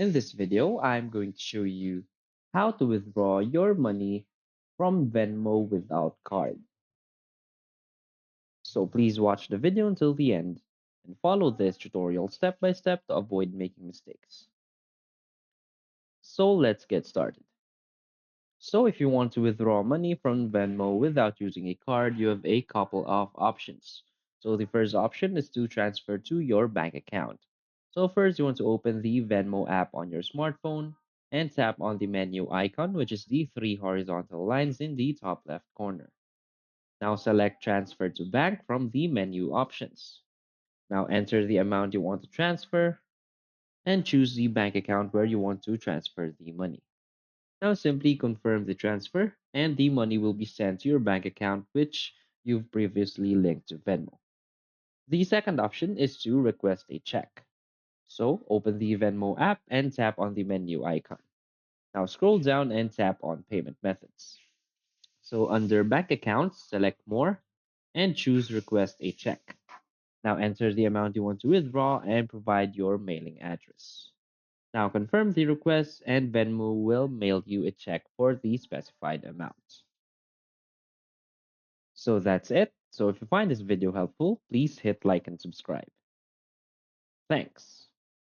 In this video, I'm going to show you how to withdraw your money from Venmo without card. So please watch the video until the end and follow this tutorial step by step to avoid making mistakes. So let's get started. So if you want to withdraw money from Venmo without using a card, you have a couple of options. So the first option is to transfer to your bank account. So first you want to open the Venmo app on your smartphone and tap on the menu icon, which is the three horizontal lines in the top left corner. Now select transfer to bank from the menu options. Now enter the amount you want to transfer and choose the bank account where you want to transfer the money. Now simply confirm the transfer and the money will be sent to your bank account which you've previously linked to Venmo. The second option is to request a check. So open the Venmo app and tap on the menu icon. Now scroll down and tap on payment methods. So under bank accounts, select more and choose request a check. Now enter the amount you want to withdraw and provide your mailing address. Now confirm the request and Venmo will mail you a check for the specified amount. So that's it. So if you find this video helpful, please hit like and subscribe. Thanks.